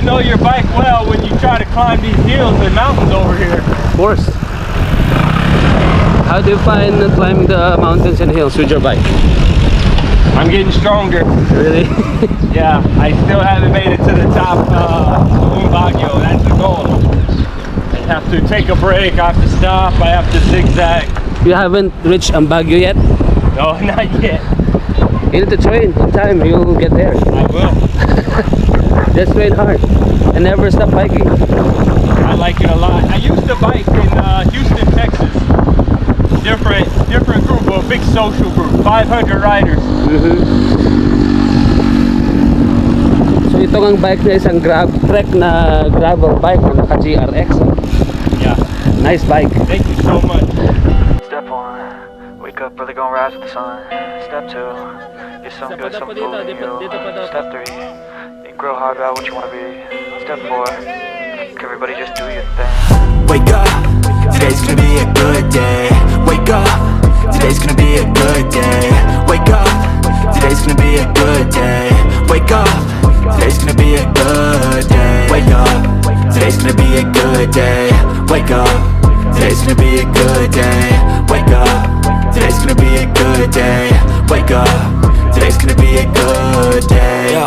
to know your bike well when you try to climb these hills and mountains over here. Of course. How do you find climbing the mountains and hills with your bike? I'm getting stronger. Really? Yeah, I still haven't made it to the top of Baguio. That's the goal. I have to take a break, I have to stop, I have to zigzag. You haven't reached Baguio yet? No, not yet. You need to train. In time, you'll get there. I will. Just train hard and never stop biking. I like it a lot. I used to bike in Houston, Texas. Different group, a big social group, 500 riders. So ito ang bike na isang trek na gravel bike na naka GRX. Yeah. Nice bike. Thank you so much. Step 1, wake up early, gonna rise with the sun. Step 2, get some good, some food in you. Step 3, think real hard about what you wanna be. Step 4, everybody just do your thing. Wake up, today's gonna be a good day. Wake up, today's gonna be a good day. Wake up, today's gonna be a good day. Wake up, today's gonna be a good day. Wake up, today's gonna be a good day. Wake up, today's gonna be a good day. Wake up, today's gonna be a good day. Wake up, today's gonna be a good day. Yo.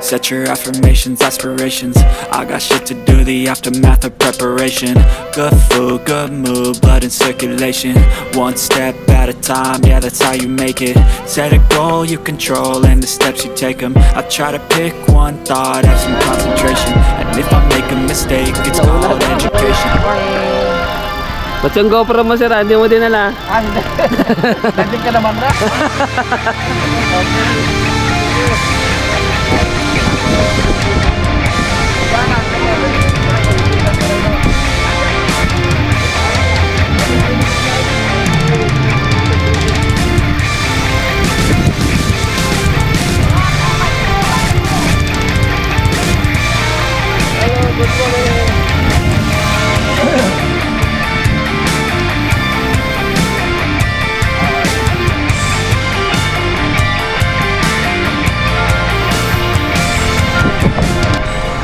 Set your affirmations, aspirations. I got shit to do, the aftermath of preparation. Good food, good mood, blood in circulation. One step at a time, yeah, that's how you make it. Set a goal you control and the steps you take them. I try to pick one thought, have some concentration. And if I make a mistake, it's called education. Ba't yung GoPro mo sir, hindi mo dinala? Nandun ka naman na.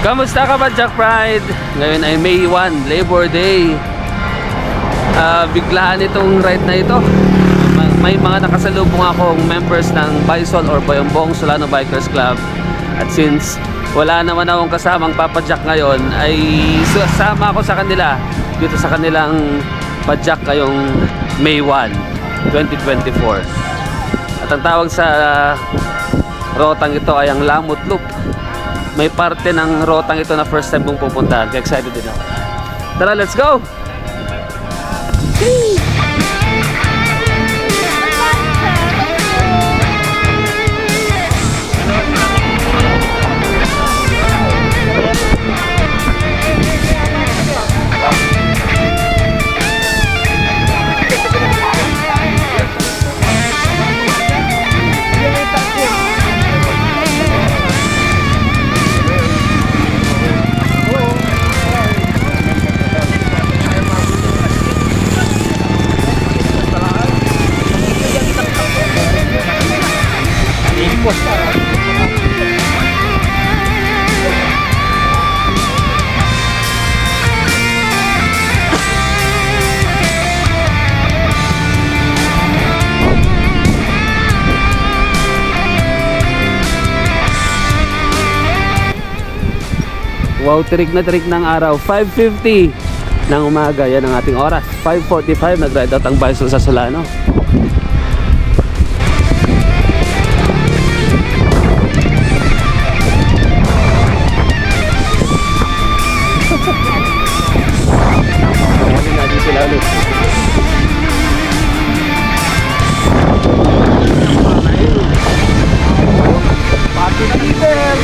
Kamusta ka ba, Jack Pride? Ngayon ay May 1, Labor Day. Biglaan itong ride na ito. May mga nakasalubong akong members ng Bison or Boyongbong Solano Bikers Club. At since wala naman akong kasamang papadyak ngayon, ay sasama ako sa kanila dito sa kanilang padyak ngayong May 1, 2024. At ang tawag sa rotang ito ay ang Lamut Loop. May parte ng rotang ito na first time kong pupuntahan. Kaya excited din ako. Tara, let's go! Wow, tirik na tirik ng araw. 5:50 ng umaga. Yan ang ating oras. 5:45 nag-ride out ang Bison sa Solano. Kumain natin sila ulit. Pati na leader.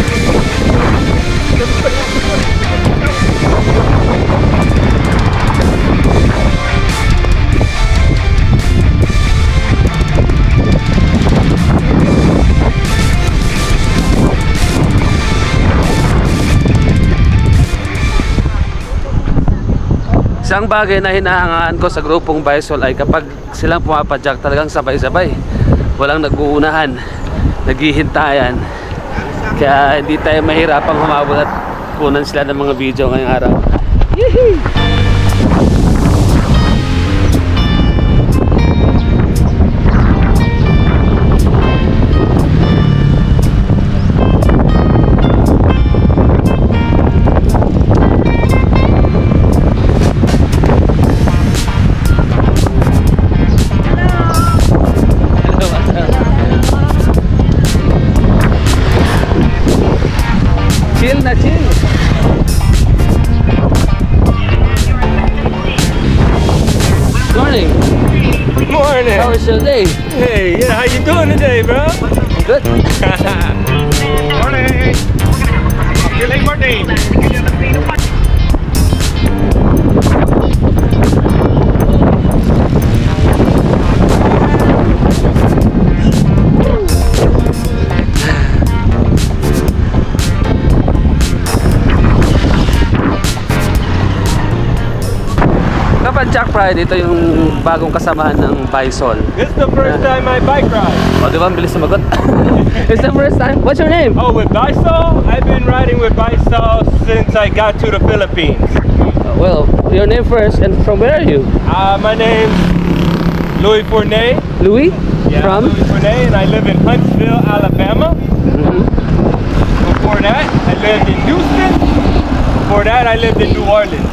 Isang bagay na hinahangaan ko sa grupong Bison ay kapag silang pumapadyak talagang sabay-sabay. Walang nag-uunahan, naghihintayan. Kaya hindi tayo mahirapang humabol at kunan sila ng mga video ngayong araw. Chill na chill. Morning. Good morning. How was your day? Hey, yeah, how you doing today, bro? Good. Morning. Good late morning. Kapag Jack Pride, ito yung bagong kasamahan ng Bison. This is the first time I bike ride. O, di ba? Ang bilis sumagot. It's the first time. What's your name? Oh, with Bisol? I've been riding with Bisol since I got to the Philippines. Well, your name first, and from where are you? My name's Louis Fournet. Louis? Yeah, From? Louis Fournet, and I live in Huntsville, Alabama. Mhm. Before that, I lived in Houston. Before that, I lived in New Orleans.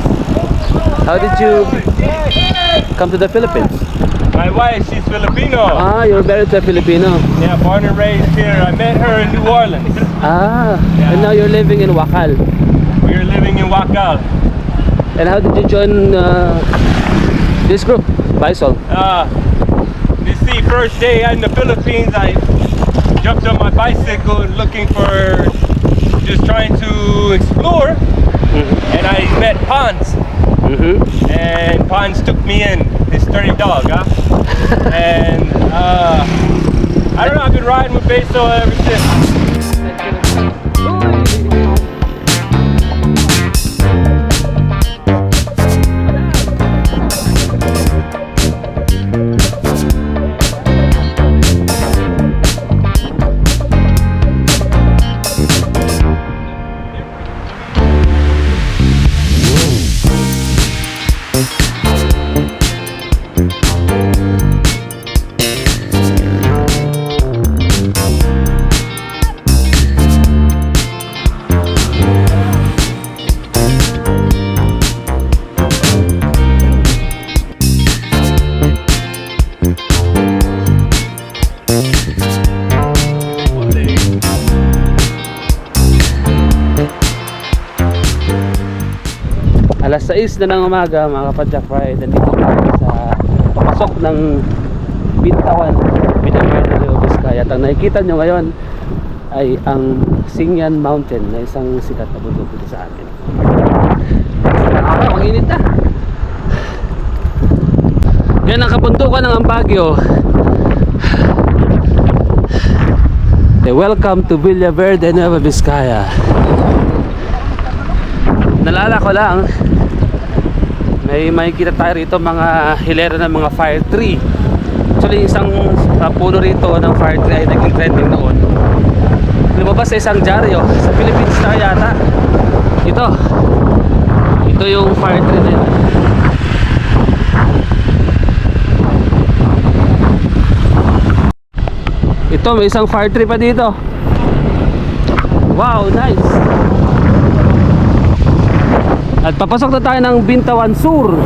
How did you come to the Philippines? My wife, she's Filipino. Ah, you're married to a Filipino. Yeah, born and raised here. I met her in New Orleans. Ah, Yeah. and now you're living in Wakal. We were living in Wakal. And how did you join this group, Bison? You see, first day in the Philippines, I jumped on my bicycle looking for, just trying to explore, and I met Pons. Mm-hmm. And Pons took me in, his sturdy dog, huh? And I don't know, I've been riding with Beso ever since. Alas 6 na ng umaga, mga kapadyak ride. Nandito tayo sa pasok ng Bintawan, Villaverde de Vizcaya. At ang nakikita nyo ngayon ay ang Singyan Mountain na isang sikat na bundok dito sa atin. Ang init na. Yan ang kabundukan ng Ambagyo. Welcome to Villaverde de Vizcaya. Nalala ko lang, may makikita tayo rito mga hilera ng mga fire tree. Actually, isang puno rito ng fire tree ay naging trending noon. Lumabas sa isang dyaryo sa Philippines na yata. Ito yung fire tree na yun. Ito, may isang fire tree pa dito. Wow, nice. At papasok na tayo ng Bintawan Sur.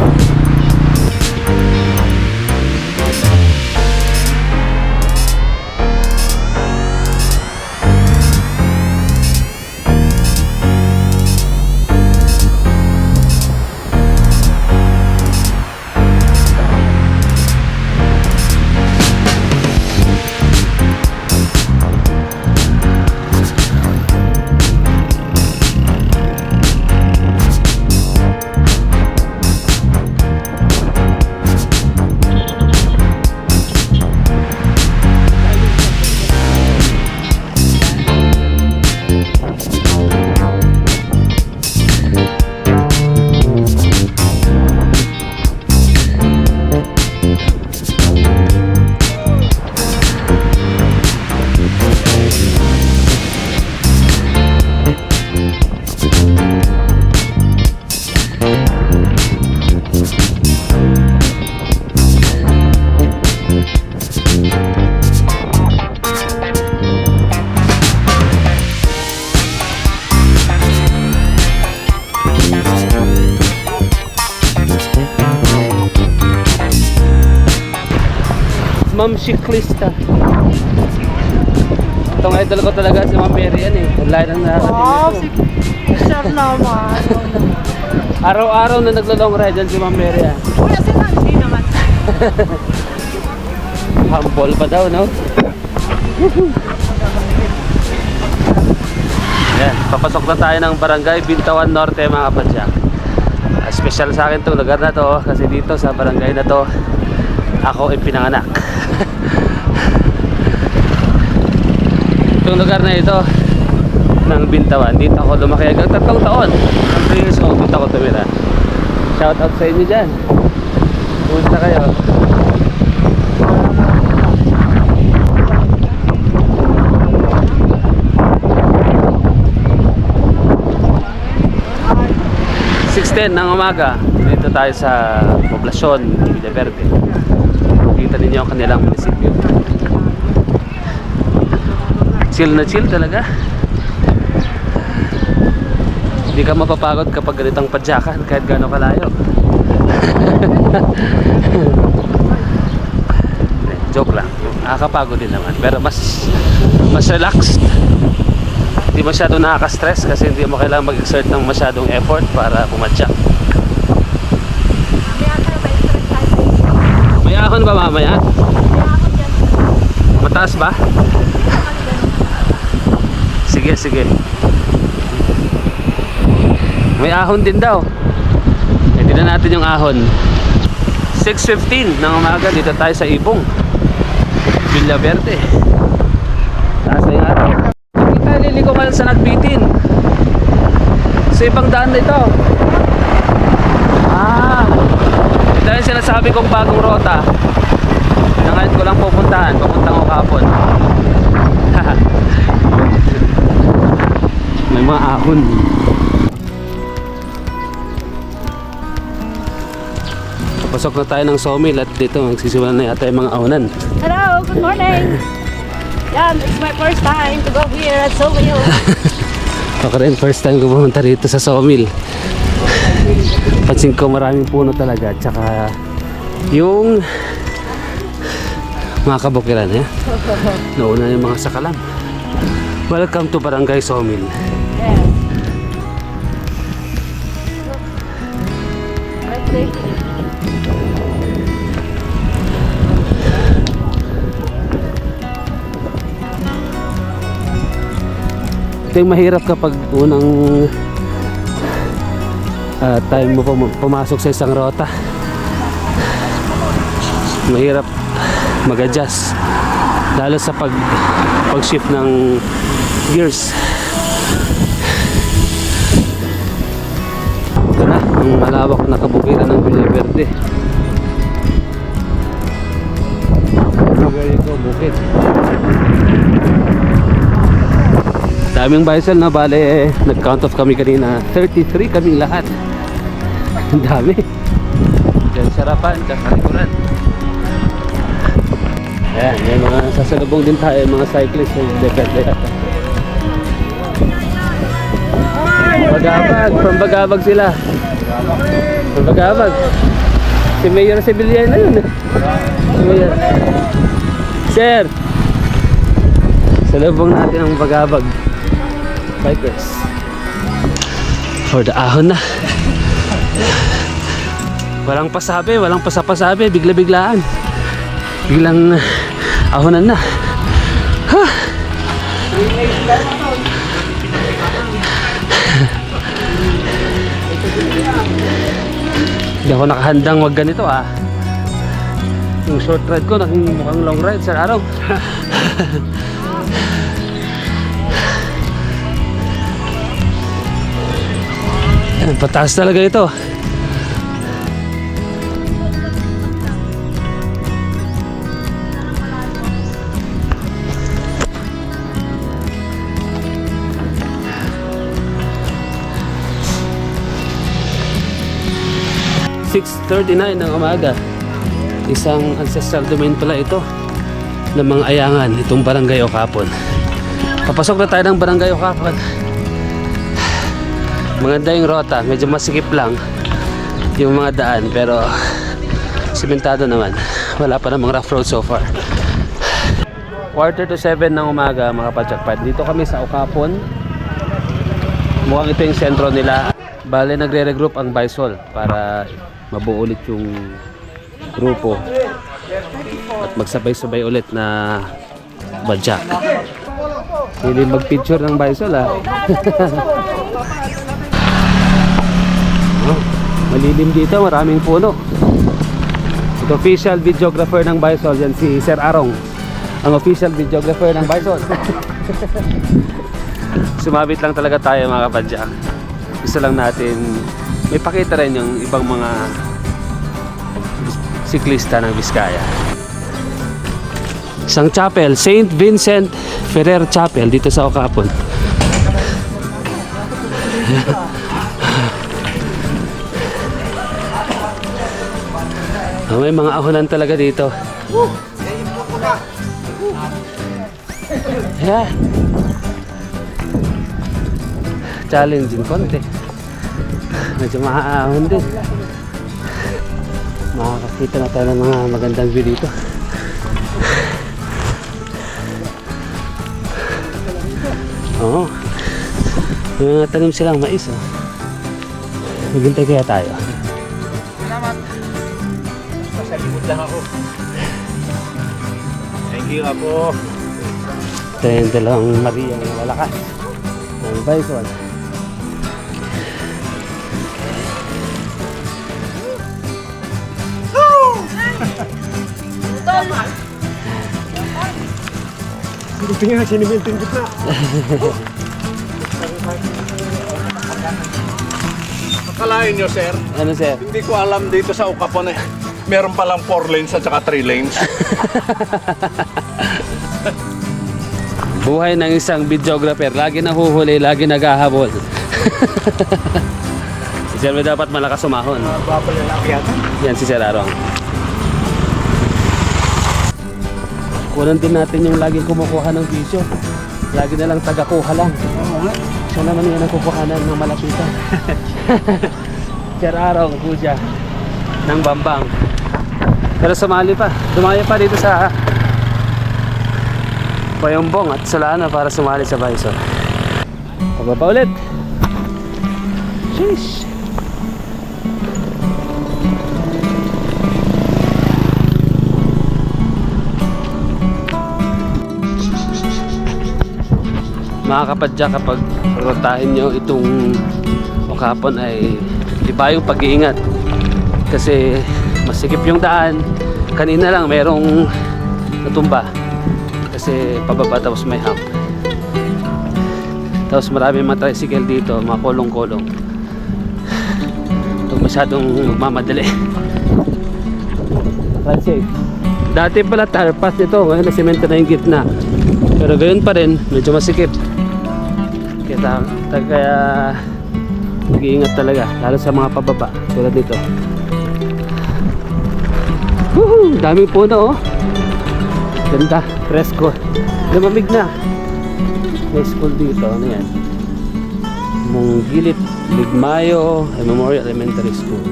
Ma'am Cyclista. Itong idol ko talaga si Ma'am Mary yan eh. Ang lahat ng nakakating nito. Sir naman. Araw-araw na naglo-long ride yan si Ma'am Mary ah. Kuya, sir, hindi naman. Humble pa daw, no? Yan, papasok na tayo ng Barangay Bintawan Norte mga kapadyak. Special sa akin itong lugar na to kasi dito sa barangay na to ako ay pinanganak. Itong lugar na ito ng Bintawan, dito ako lumaki hanggang 3 taon. Ang 3 years old, dito ako tumira. Shout out sa inyo dyan. Punta kayo. ng umaga dito tayo sa poblasyon Villaverde. Makita ninyo ang kanilang munisipyo. Chill na chill talaga. Hindi ka mapapagod kapag ganitong padyakan kahit gaano kalayo. Joke lang, nakakapagod din naman pero mas relaxed. Hindi masyado nakaka-stress kasi hindi mo kailangan mag-exert ng masyadong effort para pumadyak. May ahon ba mamaya? Mataas ba? Sige, sige. May ahon din daw. E, tignan natin yung ahon. 6:15 ng umaga dito tayo sa Ibong Villaverde. Taas na yung araw. Liliko ngayon sa Nagbitin sa ibang daan na ito. Ito yung sinasabi kong bagong rota na ngayon ko lang pupuntahan. Papuntang ko kahapon. May mga ahon. Papasok na tayo ng sawmill at dito magsisimulan na yata yung mga ahonan. Hello, good morning. Yan, it's my first time to go here at Sawmill. Ako rin, first time ko pumunta dito sa sawmill. Pansin ko maraming puno talaga. Tsaka yung mga kabukiran eh. Nauna yung mga sakalam. Welcome to Barangay Sawmill. Yes. Let's see. Ito yung mahirap kapag unang time mo pumasok sa isang rota. Mahirap mag-adjust lalo sa pag-shift ng gears. Ito na ang malawak na kabukiran ng Villaverde. Very go bukid. Daming bicycle na, bale nag-count off kami kanina, 33 kaming lahat. Ang dami. Diyan sa harapan, diyan sa likuran. Ayan, may mga sasalubong din tayo, mga cyclists na depende yata. Bagabag, from Bagabag sila. From Bagabag. Si Mayor Sevilla na yun. Si Mayor. Sir! Salubong natin ang Bagabag bikers for the ahon na. Walang pasabi, walang pasapasabi, bigla-biglaan, biglang ahonan na. Hindi ako nakahandang wag ganito ah. Yung short ride ko naging mukhang long ride sa araw. Pataas talaga ito. (6:39) ng umaga. Isang ancestral domain pala ito ng mga Ayangan, itong Barangay Ocapon. Papasok na tayo ng Barangay Ocapon. Maganda yung rota, medyo masikip lang yung mga daan pero simentado naman. Wala pa namang rough road so far. 6:45 ng umaga mga kapadjakpad. Dito kami sa Ocapon. Mukhang ito yung sentro nila. Bale nagre-regroup ang Baisol para mabuo ulit yung grupo at magsabay-sabay ulit na badyak. Hindi mag-picture ng Baisol ah. Oh, malilim dito, maraming puno. Ito official videographer ng Baisol, yan si Sir Arong. Ang official videographer ng Baisol. Sumabit lang talaga tayo mga kapadyak. Gusto lang natin may pakita rin yung ibang mga siklista ng Vizcaya. Isang chapel, St. Vincent Ferrer Chapel dito sa Ocapon. May mga ahonan talaga dito. Yeah. Challenging konti. Medyo maaahon din. Makakakita na tayo ng mga magandang view dito. Oo. May mga tanim silang mais. Oh. Maghintay kaya tayo. Salamat. Sa likod lang ako. Thank you ako. Ito yung dalawang Maria na lalakas. Ang Baisol. Tingnan siya ni Milton gitna. Akalain nyo, sir. Ano sir? Hindi ko alam dito sa Ocapon eh. Meron palang 4 lanes at saka 3 lanes. Buhay ng isang videographer. Lagi nahuhuli, lagi naghahabol. Si Sir may dapat malakas umahon. Baba lalaki yata. Yan si Sir Arong. Kunan din natin yung laging kumukuha ng video. Lagi na lang taga-kuha lang. Siya naman yung nagkukuhanan ng malapitan. Sir Arong, kuya ng Bambang. Pero sumali pa. Dumaya pa dito sa Bayombong at Solana para sumali sa Baisol. Pababa ulit. Sheesh. Mga kapadya, kapag rotahin nyo itong Ocapon ay iba yung pag-iingat kasi masikip yung daan. Kanina lang merong natumba kasi pababa tapos may hump, tapos marami mga tricycle dito, mga kolong-kolong. Huwag masyadong magmamadali. Ride safe. Dati pala tar pass nito, ngayon na semento na yung gitna, pero gayon pa rin medyo masikip. Kaya mag-iingat talaga, lalo sa mga pababa tulad dito. Woohoo! Daming puno oh. Ganda, presko. Lumamig na. May school dito, ano yan? Munggilit Ligmayo Memorial Elementary School.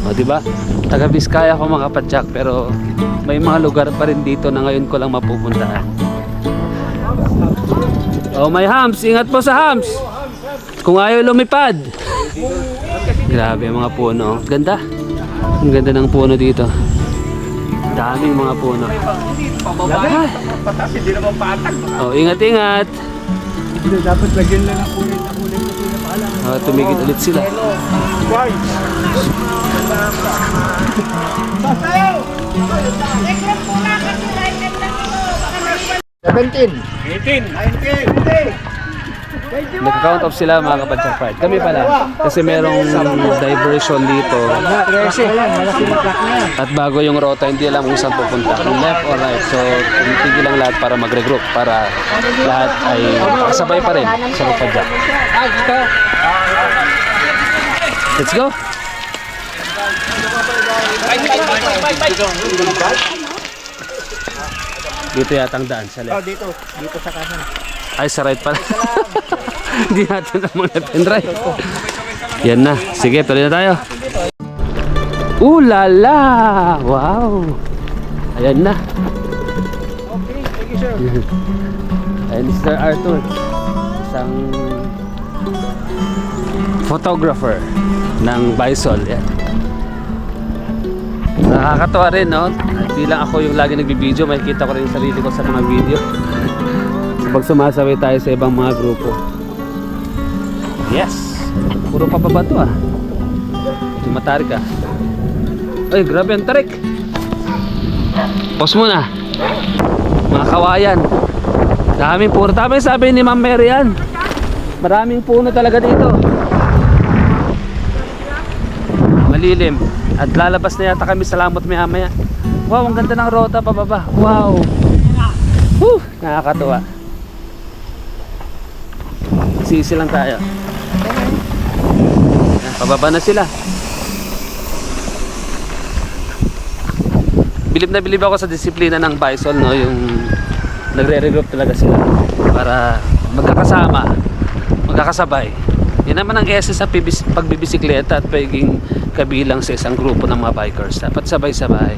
O diba? Taga Vizcaya ako mga kapadyak, pero may mga lugar pa rin dito na ngayon ko lang mapupuntahan. Oh, may humps. Ingat po sa humps. Kung ayaw lumipad. Grabe ang mga puno. Ganda. Ang ganda ng puno dito. Daming mga puno. Patas, hindi naman patag. Oh, ingat-ingat. Dapat lagyan lang ang ulit na pala. Oh, tumigil ulit sila. Why? 17, 18, 19, Nag-count off sila mga kapadyak fight. Kami pala. Kasi merong diversion dito. At bago yung rota, hindi alam kung saan pupunta. Kung left or right. So, tumigil lang lahat para mag-regroup. Para lahat ay kasabay pa rin sa kapadyak. Let's go! Dito yata ang daan sa left. dito sa kanan. Ay, sa right pala. Hindi natin naman left and right. Yan na. Sige, tuloy na tayo. La la! Wow! Ayan na. Okay, thank you, sir. Ayan si Sir Arthur. Isang photographer ng Bison. Yan. Nakakatawa rin, no? At di lang ako yung lagi nagbibideo, makikita ko rin yung sarili ko sa mga video. Pag sumasabay tayo sa ibang mga grupo. Yes! Puro pababa to ah. Matarik ah. Ay, grabe ang tarik. Pause muna. Mga kawayan. Daming puno. Tama yung sabi ni Ma'am Mary yan. Maraming puno talaga dito. Malilim. At lalabas na yata kami sa lamot maya maya. Wow, ang ganda ng rota pababa. Wow. Whew, nakakatuwa. Sisi lang tayo. Pababa na sila. Bilib na bilib ako sa disiplina ng Bison, no? Yung nagre-regroup talaga sila para magkakasama, magkakasabay. Yan naman ang essence sa pagbibisikleta at pagiging kabilang sa isang grupo ng mga bikers. Dapat sabay-sabay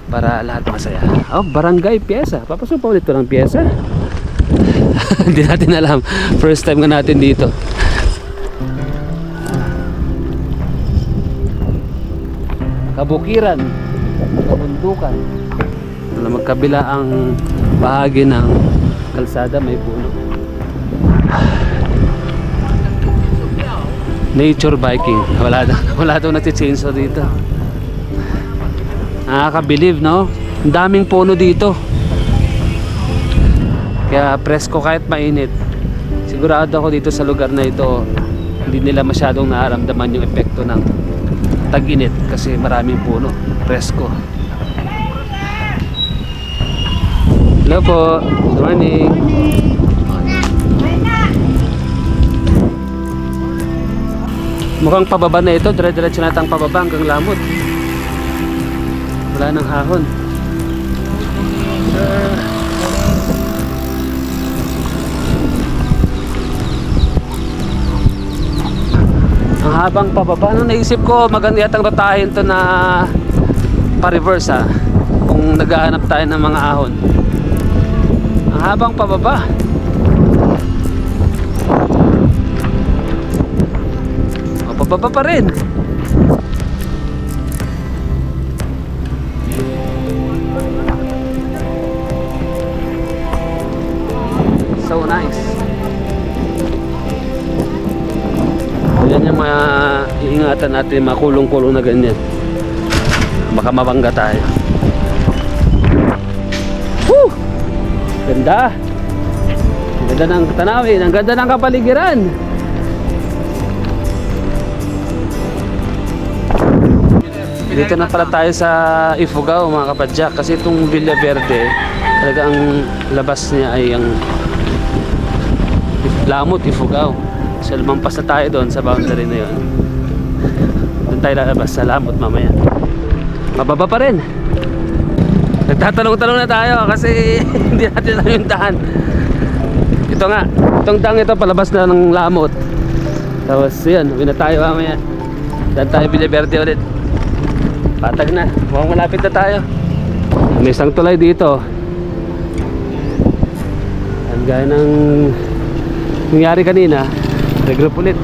para lahat masaya. Oh, barangay pyesa. Papasok pa ulit ko ng pyesa. Hindi natin alam. First time nga natin dito. Kabukiran, kabundukan. Na magkabila ang bahagi ng kalsada may puno. Nature biking. Wala daw nati-chainsaw dito. Nakakabilib, no? Ang daming puno dito. Kaya presko kahit mainit. Sigurado ako dito sa lugar na ito, hindi nila masyadong nararamdaman yung epekto ng tag-init kasi maraming puno, presko. Hello po, good morning. Mukhang pababa na ito, dire-diretso natang pababa hanggang lamot. Wala nang hahon. Ang habang pababa, nung naisip ko maganda yatang rotahin to na pa-reverse ha, kung naghahanap tayo ng mga ahon. Ang habang pababa. O, pababa pa rin. So nice. Yan yung mga iingatan natin, mga kulong-kulong na ganyan. Baka mabangga tayo. Woo! Ganda! Ang ganda ng tanawin, ang ganda ng kapaligiran. Dito na pala tayo sa Ifugao mga kapadyak, kasi itong Villa Verde talaga ang labas niya ay ang Lamot, Ifugao. So lumampas na tayo doon sa boundary na yun. Doon tayo lalabas sa Lamot mamaya. Mababa pa rin. Nagtatanong-tanong na tayo kasi hindi natin alam yung daan. Ito nga, itong dang ito palabas na ng Lamot. Tapos yun, uwi na tayo mamaya. Daan tayo Villa Verde ulit. Patag na, mukhang malapit na tayo. May isang tulay dito. Ang gaya ng nangyari kanina, regroup ulit.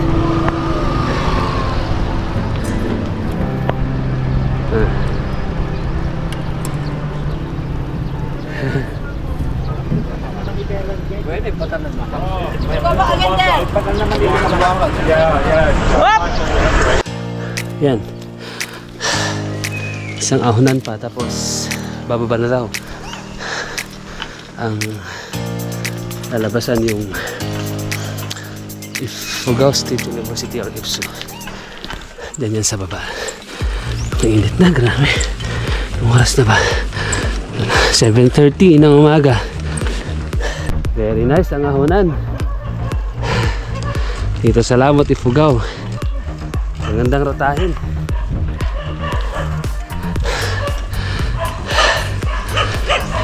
Pwede, patan na naman. Patan naman dito sa bawat. Yan. Isang ahonan pa, tapos bababa na daw. Ang lalabasan yung Ifugao State University or IFSU. Diyan yan sa baba. Ang init na, grabe. Ang oras na ba? 7:30 ng umaga. Very nice ang ahonan. Dito sa Lamot, Ifugao. Ang gandang rotahin.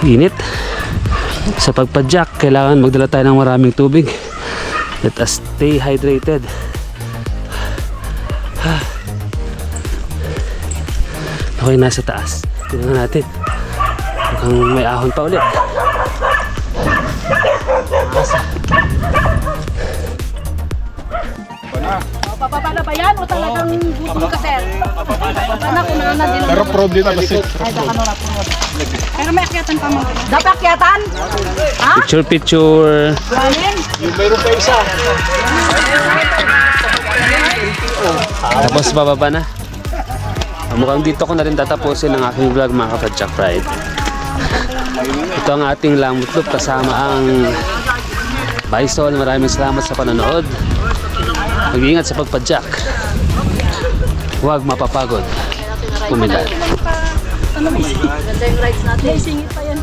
Init. Sa pagpadyak, kailangan magdala tayo ng maraming tubig. Let us stay hydrated. Okay, nasa taas. Tingnan natin. Mukhang may ahon pa ulit. Papapa na ba yan o talagang gutom ka, sir? Papapa na, kunahan na din. Pero proud din ako, sir. Ay, daka nora po. Pero may akyatan pa mo. Dapat akyatan? Ha? Picture. Galing? Mayroon pa isa. Tapos bababa na. Mukhang dito ko na rin tatapusin ang aking vlog mga kapadyak ride. Ito ang ating Lamut Loop kasama ang Bison. Maraming salamat sa panonood. Mag-iingat sa pagpadyak. Huwag mapapagod. Pumila. Ano ba? Ganda yung rides natin. May singit pa yan.